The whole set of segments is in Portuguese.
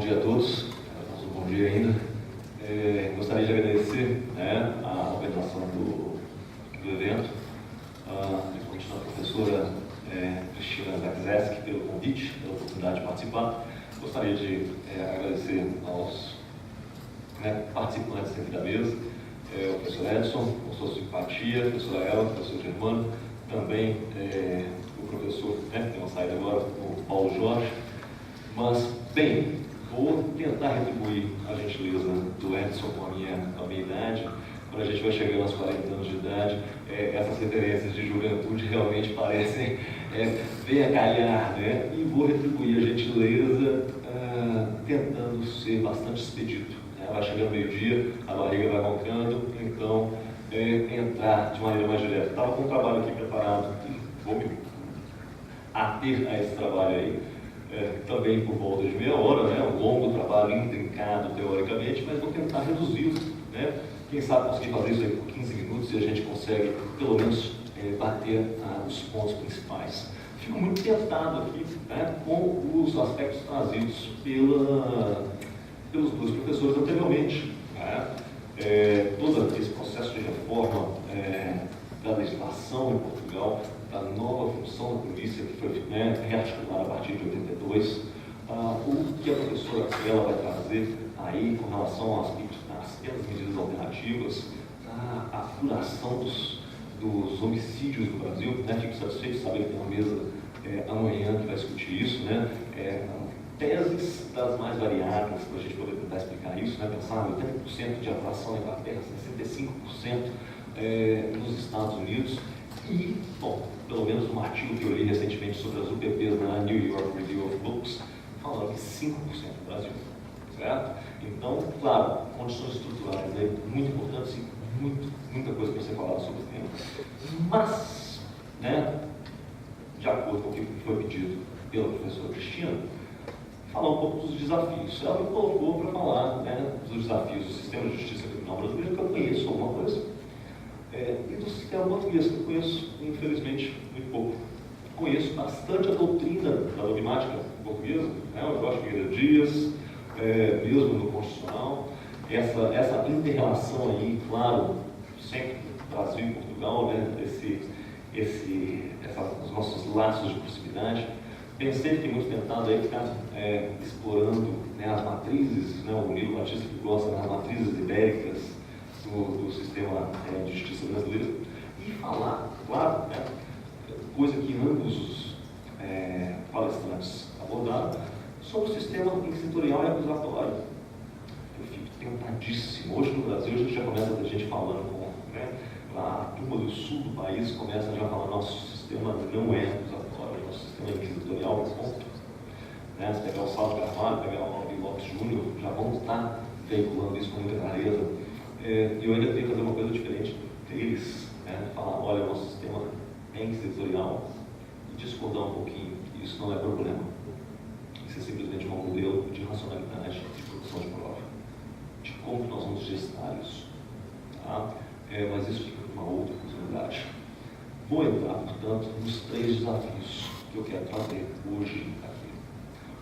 dia a todos, um bom dia ainda. Gostaria de agradecer, né, a organização do evento, principalmente a professora Cristina Zakzeski pelo convite, pela oportunidade de participar. Gostaria de agradecer aos participantes aqui da mesa, o professor Edson, com sua simpatia, a professora Ela, o professor Germano, também o professor, que tem uma saída agora, o Paulo Jorge. Mas, bem, vou tentar retribuir a gentileza do Edson com a minha idade. Quando a gente vai chegando aos 40 anos de idade, essas referências de juventude realmente parecem bem a calhar, né? E vou retribuir a gentileza tentando ser bastante expedito. Né? Vai chegando meio-dia, a barriga vai roncando, então entrar de maneira mais direta. Estava com um trabalho aqui preparado, vou me ater a esse trabalho aí. Também por volta de meia hora, né? Um longo trabalho intrincado teoricamente, mas vou tentar reduzi-lo, né? Quem sabe conseguir fazer isso aí por 15 minutos e a gente consegue, pelo menos, bater os pontos principais. Fico muito tentado aqui, né, com os aspectos trazidos pelos dois professores anteriormente. Né? Todo esse processo de reforma da legislação em Portugal, da nova função da polícia que foi rearticulada a partir de 82, o que a professora ela vai trazer aí com relação às medidas alternativas, a apuração dos homicídios no Brasil, né? Fico satisfeito de saber que tem uma mesa amanhã que vai discutir isso, né? Teses das mais variadas para a gente poder tentar explicar isso, né? Pensar em 80% de atuação na Inglaterra, 65% nos Estados Unidos e, bom, pelo menos um artigo que eu li recentemente sobre as UPPs na New York Review of Books, falando que 5% no Brasil, certo? Então, claro, condições estruturais muito importantes e muita coisa para ser falada sobre o tema. Mas, né, de acordo com o que foi pedido pela professora Cristina, falar um pouco dos desafios. Ela me colocou para falar, né, dos desafios do sistema de justiça criminal brasileiro, que eu conheço alguma coisa, e do sistema português, que eu conheço, infelizmente, muito pouco. Conheço bastante a doutrina da dogmática portuguesa, né, o Jorge Figueiredo Dias, mesmo no Constitucional, essa inter-relação aí, claro, sempre Brasil e Portugal, né, os nossos laços de proximidade. Pensei que tem muito tentado aí ficar explorando, né, as matrizes, né, o Nilo Batista que gosta das matrizes ibéricas do sistema de justiça brasileiro, e falar, claro, né, coisa que ambos os palestrantes abordaram, sobre o sistema inquisitorial e acusatório. Eu fico tentadíssimo. Hoje no Brasil a gente já começa a ter gente falando com, né, a turma do sul do país começa já a falar: nosso sistema não é acusatório, nosso sistema é inquisitorial, ponto. Né? Se pegar o Salto Carvalho, pegar o Alvin Lopes Júnior, já vão estar veiculando isso com muita clareza. E eu ainda tenho que fazer uma coisa diferente deles, né? Falar: olha, nosso sistema é inquisitorial, e discordar um pouquinho, isso não é problema. Isso é simplesmente um modelo de racionalidade, de produção de prova, de como nós vamos gestar isso. Tá? Mas isso fica para uma outra oportunidade. Vou entrar, portanto, nos 3 desafios que eu quero trazer hoje aqui.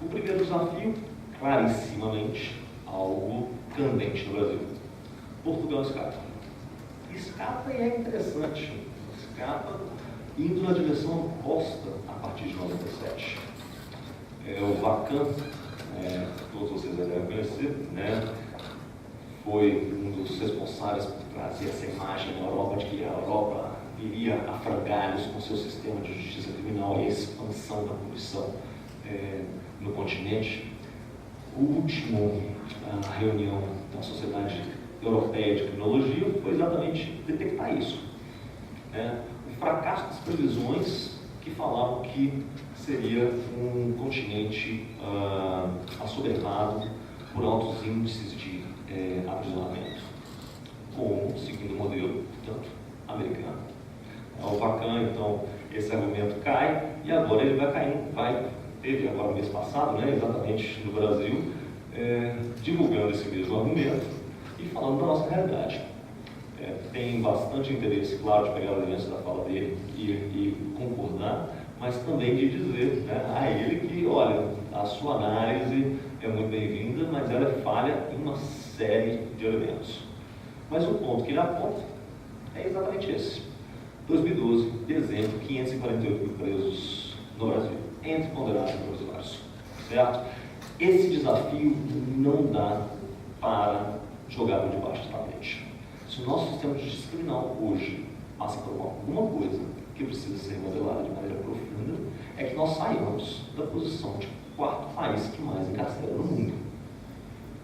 O primeiro desafio, clarissimamente, algo candente no Brasil. Portugal escapa. Escapa e é interessante. Escapa indo na direção oposta a partir de 97. O Vacan, todos vocês devem conhecer, né, foi um dos responsáveis por trazer essa imagem na Europa de que a Europa iria a frangalhos com seu sistema de justiça criminal e a expansão da punição no continente. O último reunião da Sociedade Europeia de Criminologia foi exatamente detectar isso. O fracasso das previsões que falavam que seria um continente assoberbado por altos índices de aprisionamento, seguindo o modelo, portanto, americano. O Vacan, então, esse argumento cai, e agora ele vai caindo, teve agora no mês passado, né, exatamente no Brasil, divulgando esse mesmo argumento e falando da nossa realidade. Tem bastante interesse, claro, de pegar a aliança da fala dele e concordar, mas também de dizer, né, a ele que, olha, a sua análise é muito bem-vinda, mas ela é falha em uma série de elementos. Mas o ponto que ele aponta é exatamente esse. 2012, dezembro, 548 mil presos no Brasil, entre ponderados e provisórios. Certo? Esse desafio não dá para jogar debaixo do tapete. Se o nosso sistema de justiça criminal hoje passa por alguma coisa que precisa ser modelada de maneira profunda, é que nós saiamos da posição de quarto país que mais encarcera no mundo.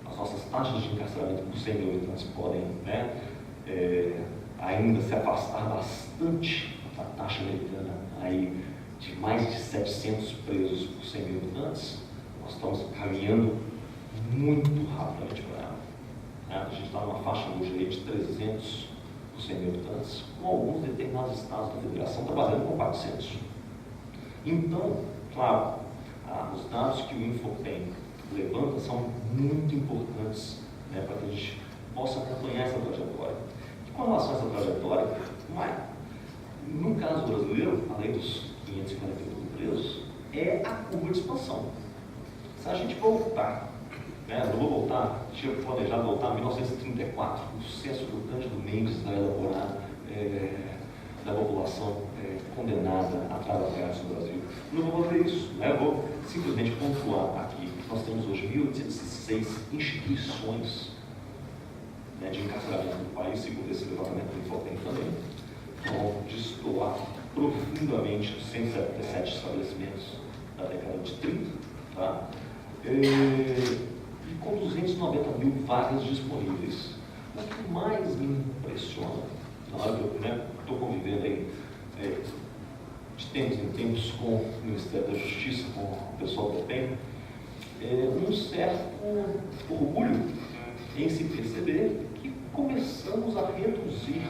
As nossas taxas de encarceramento por 100 mil habitantes podem, ainda se afastar bastante da taxa americana aí de mais de 700 presos por 100 mil habitantes. Nós estamos caminhando muito rapidamente para ela. A gente está numa faixa hoje aí de 300 por 100 mil habitantes, com alguns determinados estados da federação trabalhando com 400. Então, claro, os dados que o Infopem levanta são muito importantes, para que a gente possa acompanhar essa trajetória. E com relação a essa trajetória, no caso brasileiro, além dos 548 presos, é a curva de expansão. Se a gente voltar, eu não vou voltar, tinha planejado voltar em 1934, o censo do Cândido Mendes vai elaborar da população condenada a trabalhar no Brasil. Não vou fazer isso, eu vou simplesmente pontuar aqui. Nós temos hoje 1.806 instituições de encarceramento no país, segundo esse levantamento do Infopem também. Vão destoar profundamente os 177 estabelecimentos da década de 30, tá? E com 290 mil vagas disponíveis. O que mais me impressiona, na hora que eu estou convivendo aí, de tempos em tempos com o Ministério da Justiça, com o pessoal do PEN, um certo orgulho em se perceber que começamos a reduzir,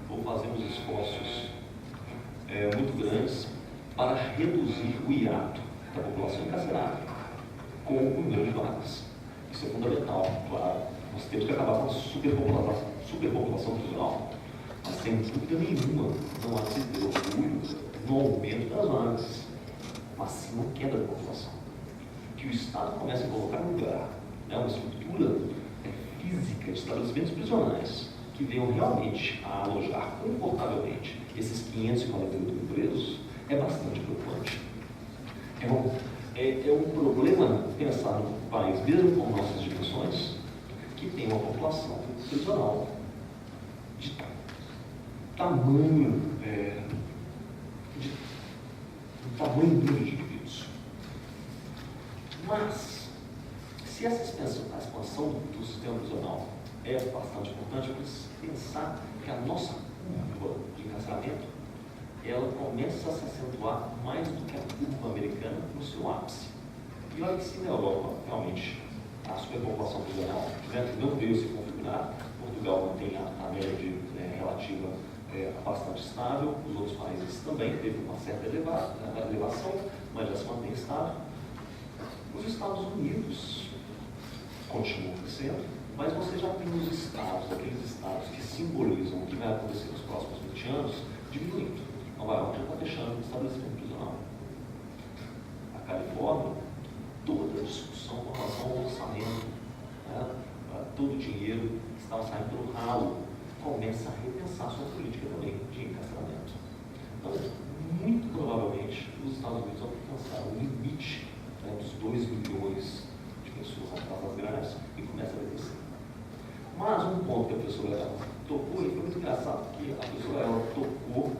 ou fazemos esforços muito grandes para reduzir o hiato da população encarcerada com o número de vagas. Isso é fundamental, claro. Nós temos que acabar com a superpopulação prisional. Mas, sem dúvida nenhuma, não há de se ter orgulho no aumento das vagas, mas sim na queda da população. Que o Estado comece a colocar no lugar uma estrutura física de estabelecimentos prisionais que venham realmente a alojar confortavelmente esses 548 mil presos é bastante preocupante. É um problema pensar num país, mesmo com nossas dimensões, que tem uma população prisional de tamanho número de indivíduos. Mas, se essa expansão do sistema prisional é bastante importante, precisa pensar que a nossa curva de encarceramento ela começa a se acentuar mais do que a curva americana no seu ápice. E olha que se na Europa, realmente, a superpopulação prisional não veio se configurar, Portugal mantém a média relativa bastante estável, os outros países também teve uma certa elevação, mas já se mantém estável. Os Estados Unidos continuam crescendo, mas você já tem os estados, aqueles estados que simbolizam o que vai acontecer nos próximos 20 anos, diminuindo. Nova York já está fechando o estabelecimento prisional. A Califórnia, toda a discussão com relação ao orçamento, todo o dinheiro que estava saindo pelo ralo, começa a repensar sua política também de encarceramento. Então, muito provavelmente, os Estados Unidos vão alcançar o limite dos 2 milhões de pessoas atrás das grades e começa a descer. Mas um ponto que a professora tocou, e foi muito engraçado, porque a professora tocou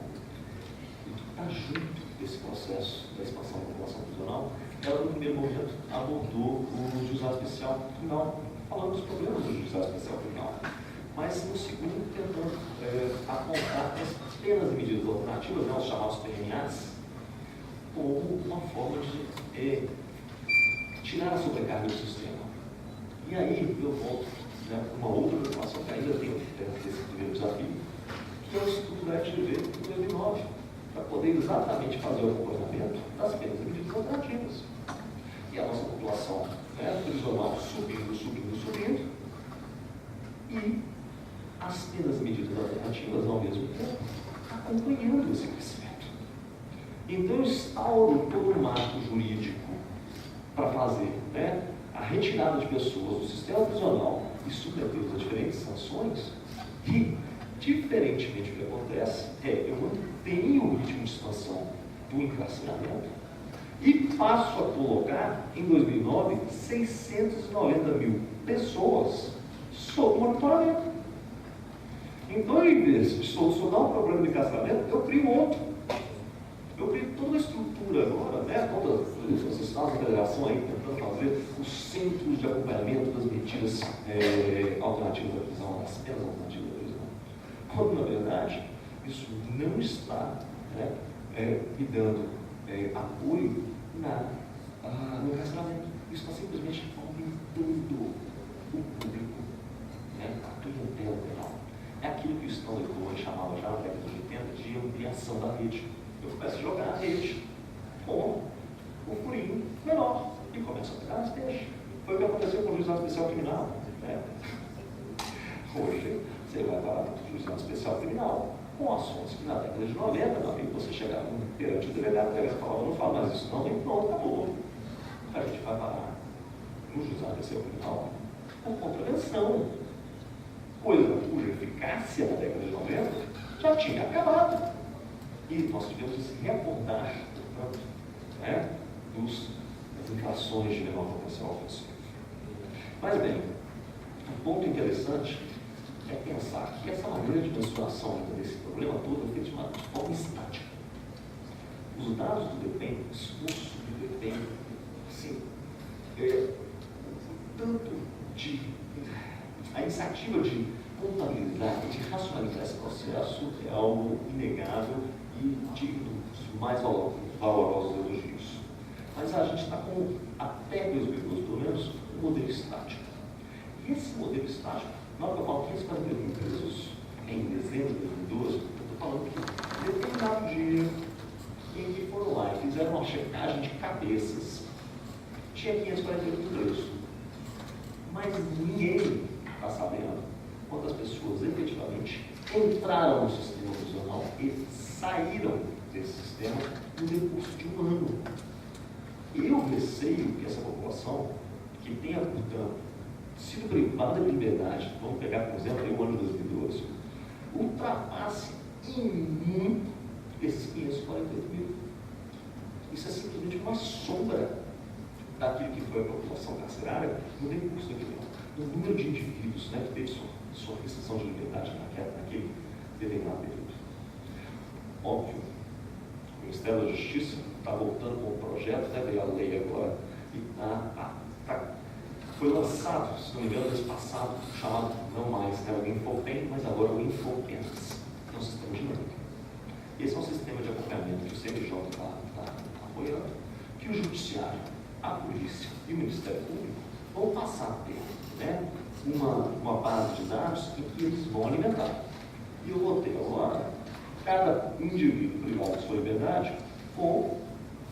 está junto desse processo da expansão da população prisional. Ela, no primeiro momento, abordou o juizado especial criminal, falando dos problemas do juizado especial criminal. Mas, no segundo, tentando apontar as penas e medidas alternativas, os chamados PMAs, como uma forma de tirar a sobrecarga do sistema. E aí, eu volto para uma outra preocupação que ainda tem desse primeiro desafio, que é o Instituto da FGV de 2009. Para poder exatamente fazer o acompanhamento das penas e medidas alternativas. E a nossa população prisional subindo, e as penas e medidas alternativas, ao mesmo tempo, acompanhando esse crescimento. Então, eu instauro todo um marco jurídico para fazer, né, a retirada de pessoas do sistema prisional e submetê-los a diferentes sanções, e, diferentemente do que acontece, eu mantenho o ritmo de expansão do encarceramento e passo a colocar, em 2009, 690 mil pessoas sob monitoramento. Então, em vez de solucionar um problema de encarceramento, eu crio outro. Eu crio toda a estrutura agora, né? Todas as estados da federação aí tentando fazer os centros de acompanhamento das medidas alternativas da prisão, das penas alternativas da prisão. Quando, na verdade, isso não está, né, me dando apoio no encarceramento. Isso está simplesmente aumentando o público, né, a clientela penal. É aquilo que o Stanley Cohen chamava já na década de 80 de ampliação da rede. Eu começo a jogar a rede com o furinho menor e começo a pegar as peixes. Foi o que aconteceu com o Juizado Especial Criminal. Né? Hoje, você vai parar no Juizado Especial Criminal com ações que na década de 90, meu amigo, você chegava perante o delegado, o delegado falava, não fala mais isso não, nem pronto, acabou. A gente vai parar no Juizado Especial Criminal por contravenção. Coisa cuja eficácia na década de 90 já tinha acabado. E nós tivemos que se reacordar, portanto, né, das infrações de menor potencial ofensivo. Mas bem, um ponto interessante é pensar que essa maneira de mensuração desse problema todo é feita de forma estática. Os dados do DEPEN, o esforço do DEPEN, assim, tanto de a iniciativa de contabilizar e de racionalizar esse processo é algo inegável e digno dos mais valorosos elogios. Mas a gente está com, até 2012, pelo menos, um modelo estático. E esse modelo estático, na hora que eu falo 540 mil presos em dezembro de 2012, eu estou falando que determinado dia, em que foram lá e fizeram uma checagem de cabeças, tinha 548 presos. Mas ninguém está sabendo quantas pessoas efetivamente entraram no sistema prisional e saíram desse sistema no decurso de um ano. Eu receio que essa população, que tenha, portanto, sido privada de liberdade, vamos pegar, por exemplo, o ano de 2012, ultrapasse em muito esses 548 mil. Isso é simplesmente uma sombra daquilo que foi a população carcerária no decurso daquele ano. O número de indivíduos, né, que teve sua restrição de liberdade naquele determinado período. Óbvio, o Ministério da Justiça está voltando com o projeto, né, veio a lei agora, e foi lançado, se não me engano, mês passado, chamado não mais o Infopen, mas agora o Infopenas. É um sistema dinâmico. Esse é um sistema de acompanhamento que o CNJ está apoiando, que o Judiciário, a Polícia e o Ministério Público vão passar a ter, né, uma base de dados em que eles vão alimentar. E eu vou ter agora cada indivíduo privado de sua liberdade com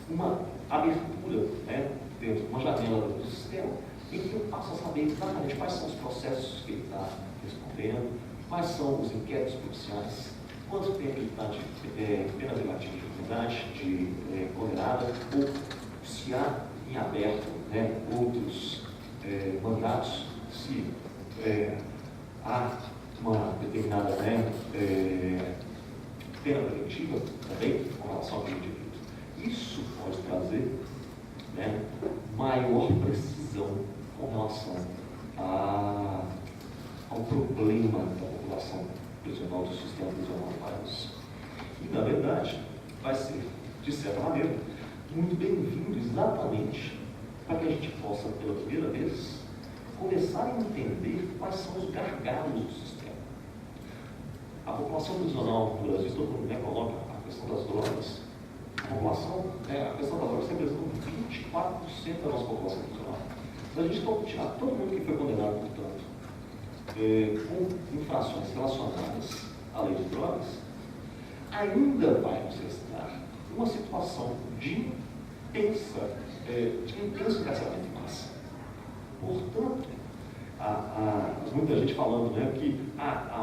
uma abertura, né, dentro de uma janela do sistema, em que eu passo a saber exatamente quais são os processos que ele está respondendo, quais são os inquéritos policiais, quanto tempo ele está de pena privativa de liberdade, de condenada, ou se há em aberto, né, outros mandatos, se há uma determinada, né, pena preventiva também com relação ao indivíduo. Isso pode trazer, né, maior precisão com relação ao problema da população prisional, do sistema prisional do país. E, na verdade, vai ser, de certa maneira, muito bem-vindo exatamente para que a gente possa, pela primeira vez, começar a entender quais são os gargalos do sistema. A população prisional no Brasil, todo mundo, né, coloca a questão das drogas. A questão das drogas representa 24% da nossa população prisional. Se a gente tirar todo mundo que foi condenado, portanto, com infrações relacionadas à lei de drogas, ainda vai nos restar uma situação de intenso encarceramento em massa. Portanto, muita gente falando, né, que a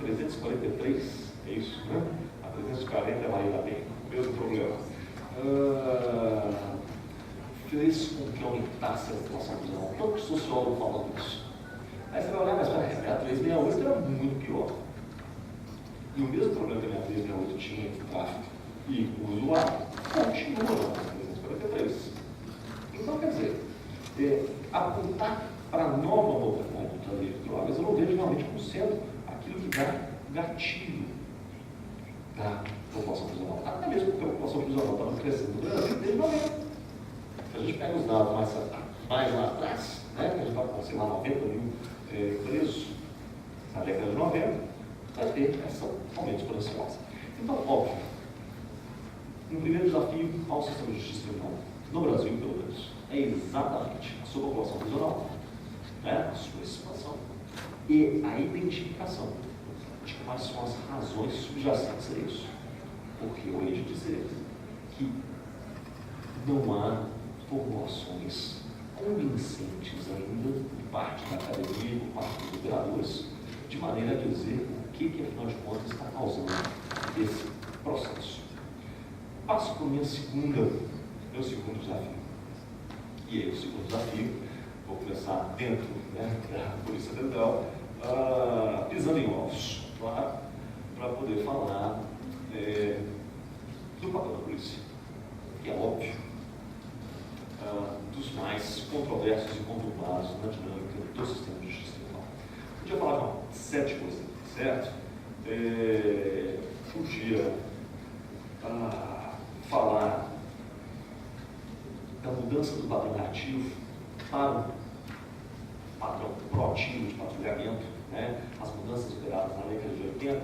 11.343, é isso, né? A 340 é Maria da Penha, o mesmo problema. fez com que aumentasse a população prisional. Todo sociólogo fala disso. Aí você vai olhar, mas peraí, a 368 era muito pior. E o mesmo problema que a 368 tinha entre o tráfico e o usuário continua na 343. Então, quer dizer, apontar para a nova modalidade da lei de drogas, eu não vejo realmente como sendo aquilo que dá gatilho da população prisional. Até mesmo porque a população prisional estava crescendo no Brasil desde 90. Se a gente pega os dados mais lá atrás, né, que a gente estava com, sei lá, 90 mil presos na década de 90, vai ter essa aumento exponencial. Então, óbvio, um primeiro desafio ao sistema de justiça criminal, no Brasil, pelo menos, é exatamente a sua população prisional, né, a sua expansão e a identificação de quais são as razões subjacentes a isso. Porque eu hei de dizer que não há formulações convincentes ainda por parte da academia, por parte dos operadores, de maneira a dizer o que afinal de contas, está causando esse processo. Passo para o meu segundo desafio. E aí, o segundo desafio, vou começar dentro, né, da Polícia Federal, pisando em ovos, claro, para poder falar do papel da polícia, que é óbvio, dos mais controversos e conturbados na dinâmica do sistema de justiça criminal. Podia falar de uma série de coisas, certo? Podia falar da mudança do padrão ativo para o padrão proativo de patrulhamento, né? As mudanças operadas na década de 80,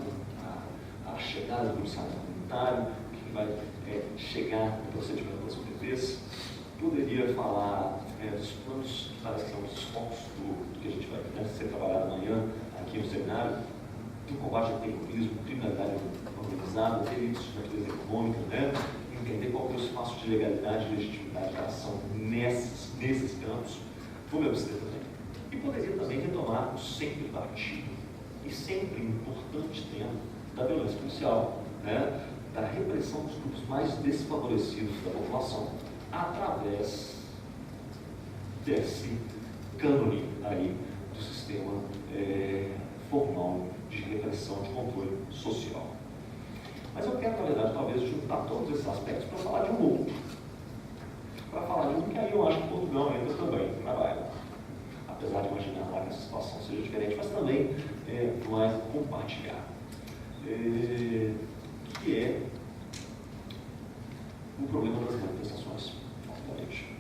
a chegada do policiamento comunitário, o que vai chegar no procedimento das UPVs. Poderia falar dos planos, que parece que são os focos do que a gente vai ser trabalhado amanhã aqui no seminário, do combate ao terrorismo, criminalidade organizada, delitos de natureza econômica, né? Entender qual é o espaço de legalidade e legitimidade da ação nesses campos. Vou me abster também. E poderia também retomar o sempre batido e sempre importante tema da violência policial, né? Da repressão dos grupos mais desfavorecidos da população, através desse cânone aí do sistema formal de repressão, de controle social. Mas eu quero, na verdade, talvez juntar todos esses aspectos para falar de um outro. Para falar de um que aí eu acho que Portugal ainda também trabalha. Apesar de imaginar lá que essa situação seja diferente, mas também mais compartilhar. Que é o problema das manifestações, obviamente.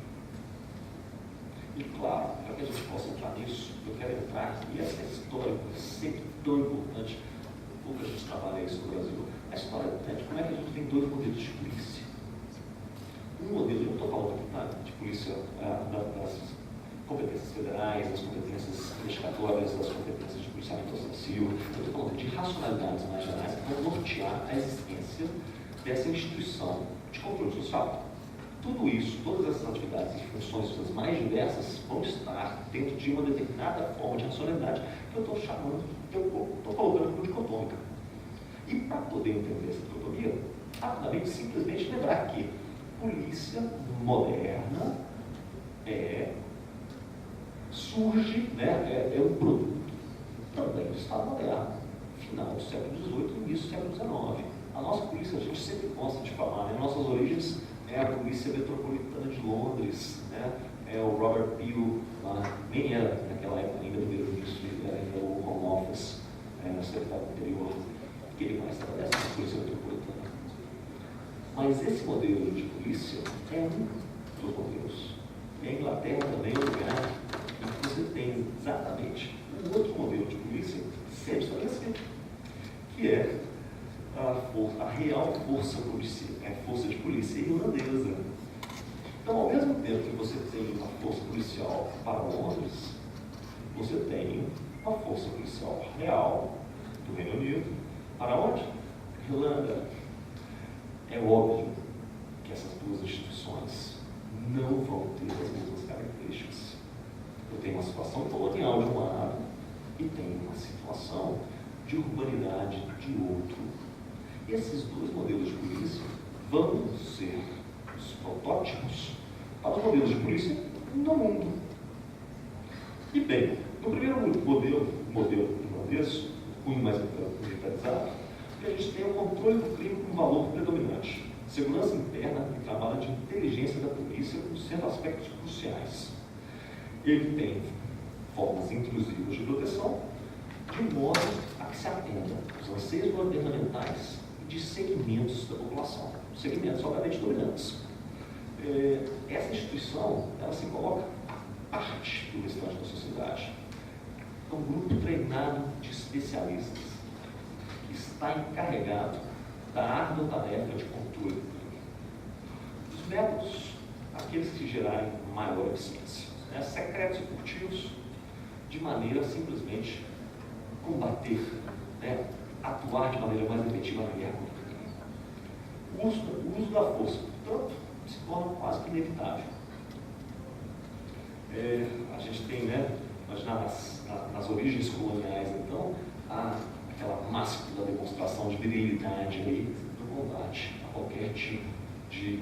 E claro, para que a gente possa entrar nisso, eu quero entrar, e essa história é sempre tão importante, pouco a gente trabalha isso no Brasil, a história de como é que a gente tem dois modelos de polícia. Um modelo, eu não estou falando de polícia das competências federais, das competências investigatórias, das competências de policiamento ostensivo, eu estou falando de racionalidades mais gerais que vão nortear a existência dessa instituição de controle social. Tudo isso, todas essas atividades e funções das mais diversas vão estar dentro de uma determinada forma de racionalidade que eu estou chamando, estou colocando como dicotômica. E para poder entender essa dicotomia, rapidamente, simplesmente lembrar que polícia moderna surge, né, é um produto também do Estado moderno, final do século XVIII e início do século XIX. A nossa polícia, a gente sempre gosta de falar, né? Nossas origens é a polícia metropolitana de Londres, né? É o Robert Peel, nem era naquela época ainda primeiro-ministro, era ainda o Home Office, no secretário do interior, que ele mais trabalha essa polícia metropolitana. Mas esse modelo de polícia é um dos modelos. E a Inglaterra também é um lugar em que você tem exatamente um outro modelo de polícia sempre estabelecido, que é a real força de polícia irlandesa. Então, ao mesmo tempo que você tem uma força policial para Londres, você tem uma força policial real do Reino Unido. Para onde? Irlanda. É óbvio que essas duas instituições não vão ter as mesmas características. Eu tenho uma situação colonial de um lado e tenho uma situação de urbanidade de outro. Esses dois modelos de polícia vão ser os protótipos para os modelos de polícia no mundo. E bem, no primeiro modelo irlandês, cunho mais militarizado, a gente tem o controle do crime como valor predominante, segurança interna e trabalho de inteligência da polícia como sendo aspectos cruciais. Ele tem formas intrusivas de proteção, de modo a que se atenda aos anseios governamentais e de segmentos da população, segmentos obviamente dominantes. Essa instituição, ela se coloca à parte do restante da sociedade. É um grupo treinado de especialistas que está encarregado da árdua tarefa de controle do crime. Os métodos, aqueles que gerarem maior eficiência, secretos e furtivos, de maneira a simplesmente combater, atuar de maneira mais efetiva na guerra contra o crime. O uso da força, portanto, se torna quase que inevitável. A gente tem, imaginar nas origens coloniais, então, aquela máxima da demonstração de virilidade aí, do combate a qualquer tipo de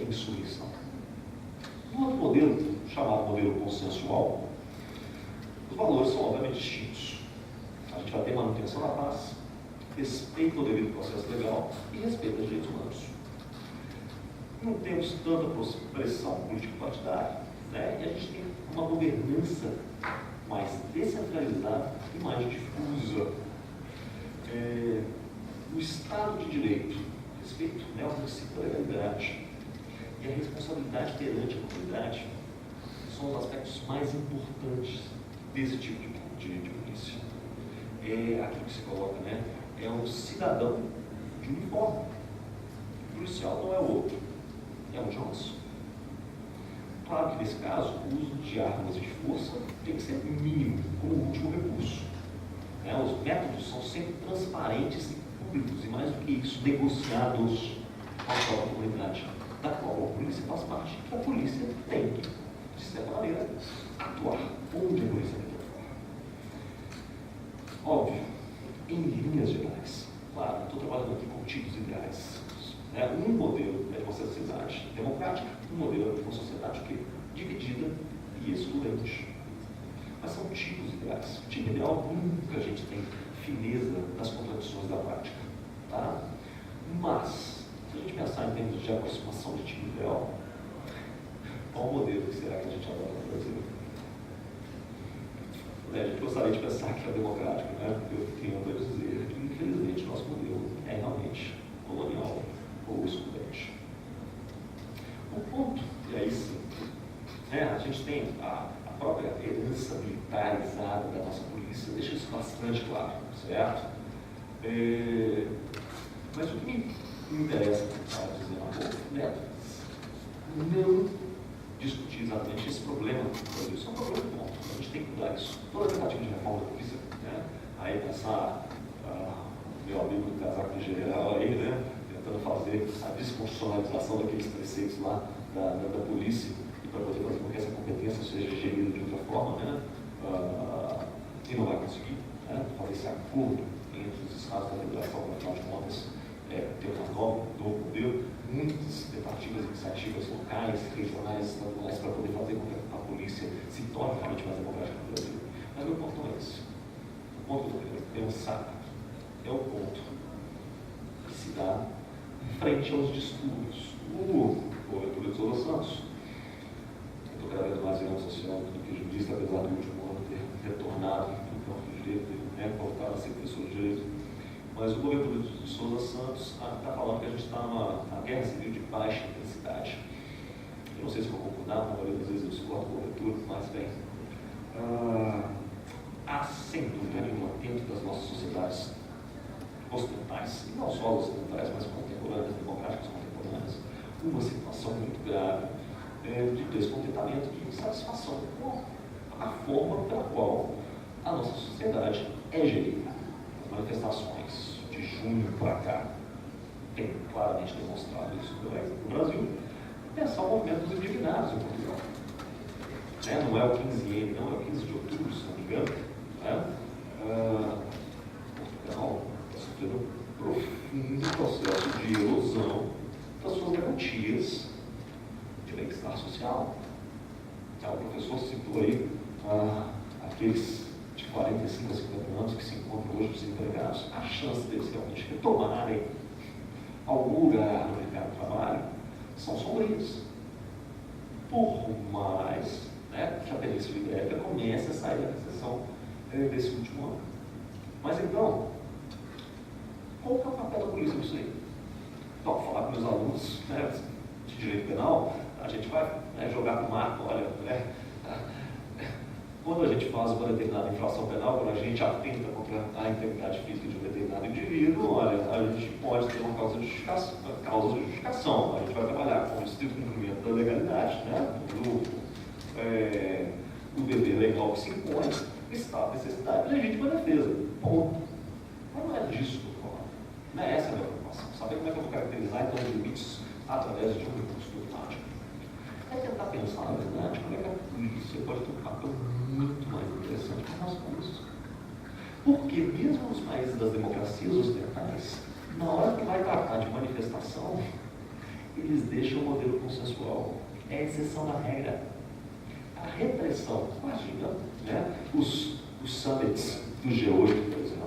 insurreição. No outro modelo, chamado modelo consensual, os valores são obviamente distintos. A gente vai ter manutenção da paz, respeito ao devido processo legal e respeito aos direitos humanos. Não temos tanta pressão político-partidária, e a gente tem uma governança mais descentralizada e mais difusa. O Estado de Direito, respeito ao princípio da legalidade e a responsabilidade perante a comunidade são os aspectos mais importantes desse tipo de polícia. Aquilo que se coloca, é um cidadão de uniforme. O policial não é o outro, é um de nós. Claro que nesse caso, o uso de armas e de força tem que ser mínimo, como último recurso. Os métodos são sempre transparentes e públicos, e mais do que isso, negociados com a própria comunidade, da qual a polícia faz parte, que a polícia tem que, de certa maneira, atuar onde a polícia deve atuar. Óbvio, em linhas gerais, claro, estou trabalhando aqui com tipos ideais. Um modelo é uma sociedade democrática, um modelo é uma sociedade dividida e excludente. Mas são tipos ideais. O tipo ideal nunca a gente tem fineza das contradições da prática. Tá? Mas, se a gente pensar em termos de aproximação de tipo ideal, qual modelo que será que a gente adota no Brasil? A gente gostaria de pensar que é democrático, Eu tenho para dizer que, infelizmente, nosso modelo é realmente colonial ou excludente. O ponto, e aí sim, a gente tem a própria herança militarizada da nossa polícia, deixa isso bastante claro, certo? Mas o que me interessa dizer não discutir exatamente esse problema do Brasil. Isso é um problema bom, a gente tem que mudar isso. Toda tentativa de reforma da polícia, aí passar meu amigo do casaco de general aí, tentando fazer a desconstitucionalização daqueles preceitos lá da polícia, e para poder fazer com que essa competência seja gerida de outra forma, e não vai conseguir fazer esse acordo entre os estados da federação, para afinal de contas, ter uma nova, novo modelo, muitas tentativas, iniciativas locais, regionais, estaduais, para poder fazer com que a polícia se torne realmente mais democrática no Brasil. Mas o ponto não é esse. O ponto que eu quero pensar é o ponto que se dá frente aos distúrbios. O Getúlio de Souza Santos, eu estou cada vez mais em social do que jurista, apesar do último ano ter retornado no campo do direito, voltado a ser professor de direito. Mas o governo de Souza Santos está falando que a gente está numa guerra civil de baixa intensidade. Eu não sei se vou concordar, na maioria das vezes eu discordo com o governo, mas bem. Há, sem dúvida nenhuma, dentro das nossas sociedades ocidentais, e não só ocidentais, mas contemporâneas, democráticas contemporâneas, uma situação muito grave de descontentamento, de insatisfação com a forma pela qual a nossa sociedade é gerida. As manifestações de junho para cá têm claramente demonstrado isso no Brasil. Pensar o movimento dos indignados em Portugal. Não é o 15M, não é o 15 de outubro, se não me engano. Portugal está sofrendo um profundo processo de erosão das suas garantias de bem-estar social. O professor citou aí aqueles de 45 a 50 anos que se encontram hoje desempregados. A chance deles realmente retomarem algum lugar no mercado de trabalho são sombrias. Por mais que a Península Ibérica comece a sair da recessão desse último ano. Mas então, qual que é o papel da polícia nisso aí? Então, vou falar com meus alunos de direito penal, a gente vai jogar para o marco, olha, quando a gente faz uma determinada infração penal, quando a gente atenta contra a integridade física de um determinado indivíduo, olha, a gente pode ter uma causa de justificação. A gente vai trabalhar com o estrito cumprimento da legalidade, do dever legal que se impõe, estado de necessidade e legítima defesa. Ponto. Mas não é disso que eu estou falando. Não é essa a minha preocupação. Saber como é que eu vou caracterizar então os limites através de um recurso dogmático. É tentar pensar, na verdade, como é que a polícia pode ter um papel muito mais interessante para nós com isso. Porque mesmo nos países das democracias ocidentais, na hora que vai tratar de manifestação, eles deixam o modelo consensual. É a exceção da regra. A repressão, imagina, os summits do G8, por exemplo.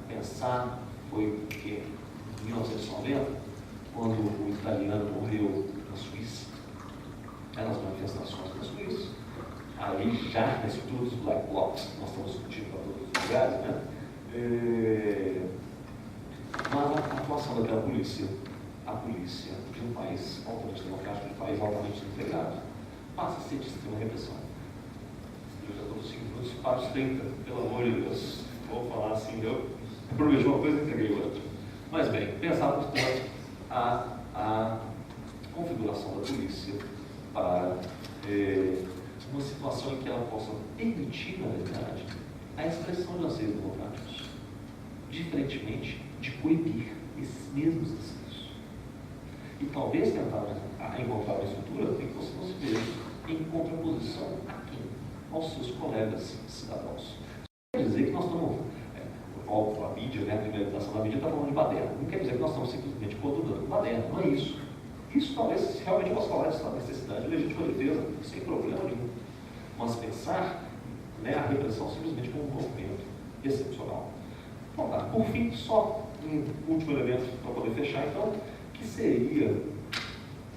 Pensar, foi em 1990, quando o italiano morreu na Suíça, nas manifestações na Suíça. Aí já na estrutura dos black blocs, nós estamos discutindo para todos os lugares, mas a atuação daquela polícia, a polícia de um país altamente democrático, de um país altamente integrado, passa a ser de extrema repressão. Eu já estou nos 5 minutos para os 30, pelo amor de Deus. Vou falar assim, eu prometi uma coisa e entreguei outra. Mas bem, pensar, portanto, a configuração da polícia para uma situação em que ela possa permitir, na verdade, a expressão de anseios democráticos, diferentemente de coibir esses mesmos anseios. E talvez tentar encontrar uma estrutura em que você não se veja em contraposição a quem? Aos seus colegas cidadãos. Quer dizer que nós estamos, óbvio, a mídia, a criminalização da mídia está falando de baderna. Não quer dizer que nós estamos simplesmente coadunando baderna, não é isso. Isso talvez realmente possa falar de necessidade de legítima defesa, sem problema nenhum. Mas pensar a repressão simplesmente como um movimento excepcional. Bom, por fim, só um último elemento para poder fechar, então, que seria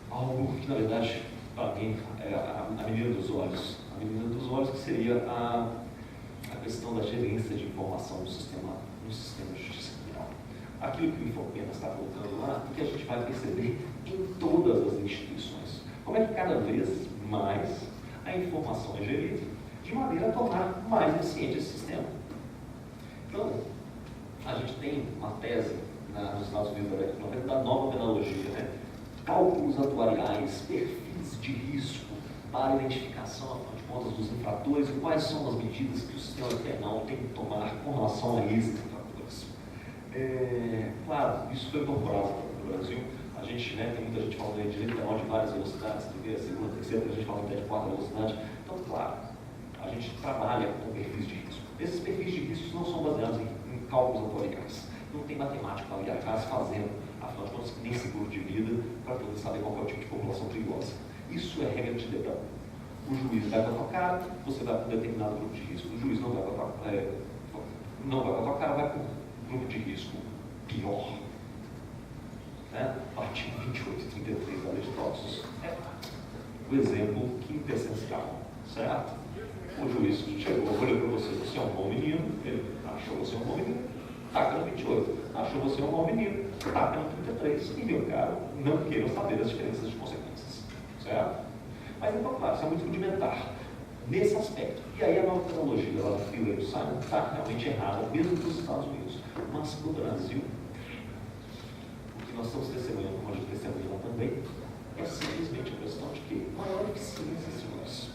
algo que, na verdade, para mim, é a menina dos olhos. A menina dos olhos, que seria a questão da gerência de informação no sistema de justiça criminal. Aquilo que o Infopena está colocando lá, e que a gente vai perceber em todas as instituições. Como é que cada vez mais a informação é gerida de maneira a tornar mais eficiente esse sistema. Então, a gente tem uma tese nos Estados Unidos da década de 90 da nova pedagogia, cálculos atuariais, perfis de risco para identificação, afinal de contas, dos infratores e quais são as medidas que o sistema penal tem que tomar com relação a esses infratores. Claro, isso foi incorporado no Brasil. A gente tem muita gente falando de direito penal de várias velocidades, primeira, segunda, terceira, a gente fala até de 4 velocidades. Então, claro, a gente trabalha com perfis de risco. Esses perfis de risco não são baseados em cálculos atuariais. Não tem matemática ali atrás fazendo, afinal de contas, nem seguro de vida para poder saber qual é o tipo de população perigosa. Isso é regra de dedão. O juiz vai com a tua cara, você vai com um determinado grupo de risco. O juiz não vai com a tua cara, vai com um grupo de risco pior. Artigo 28 e 33 da Lei de Tóxicos o exemplo quintessencial, certo? O juiz chegou, olhou para você, você é um bom menino, ele achou você um bom menino, taca no 28, achou você um bom menino, taca no 33, e meu caro, não queiram saber das diferenças de consequências, certo? Mas então, claro, isso é muito rudimentar nesse aspecto. E aí a nova tecnologia lá do Phil e do Simon está realmente errada, mesmo nos Estados Unidos, mas no Brasil, nós estamos testemunhando, como a gente testemunha lá também, é simplesmente a questão de que maior eficiência, senhores.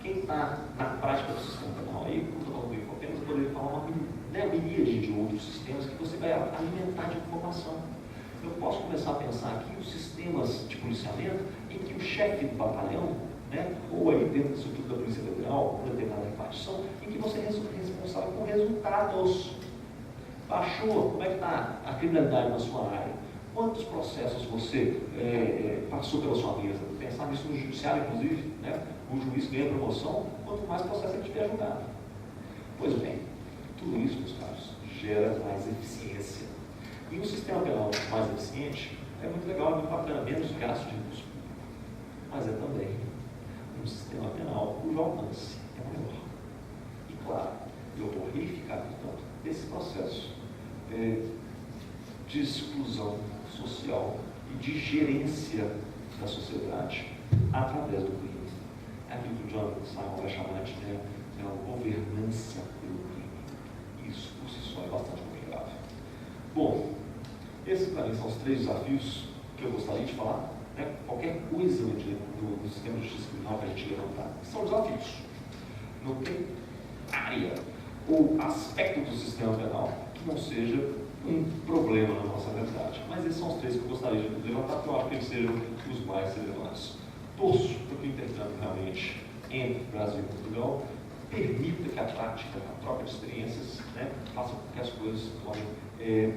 Quem está na prática do sistema penal aí, como estou falando do Infopena, eu poderia falar uma miríade de outros sistemas que você vai alimentar de informação. Eu posso começar a pensar aqui os sistemas de policiamento em que o chefe do batalhão, ou aí dentro da estrutura da Polícia Federal, uma determinada repartição, em que você é responsável por resultados. Baixou, como é que está a criminalidade na sua área? Quantos processos você passou pela sua mesa? Pensar nisso no judiciário, inclusive, né? O juiz ganha promoção, quanto mais processo ele tiver julgado. Pois bem, tudo isso, meus caros, gera mais eficiência. E um sistema penal mais eficiente é muito legal, é muito bacana, menos gasto de recurso público. Mas é também um sistema penal cujo alcance é maior. E claro, eu vou reificar, portanto, esse processo de exclusão social e de gerência da sociedade através do crime. É aquilo que o John Simon vai chamar de governança pelo crime. Isso, por si só, é bastante complicado. Bom, esses para mim são os 3 desafios que eu gostaria de falar. Né? Qualquer coisa no sistema de justiça criminal que a gente levantar, são desafios. Não tem área ou aspecto do sistema penal que não seja um problema na nossa realidade. Mas esses são os 3 que eu gostaria de levantar, porque eu acho que eles sejam os mais relevantes. Torço para que o intercâmbio realmente entre Brasil e Portugal permita que a prática, a troca de experiências, né, faça com que as coisas se tornem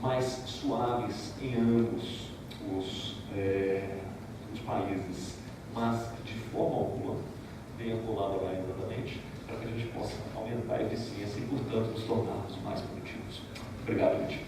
mais suaves em ambos os países, mas de forma alguma venha colaborar exatamente para que a gente possa aumentar a eficiência e, portanto, nos tornarmos mais produtivos. Obrigado, gente.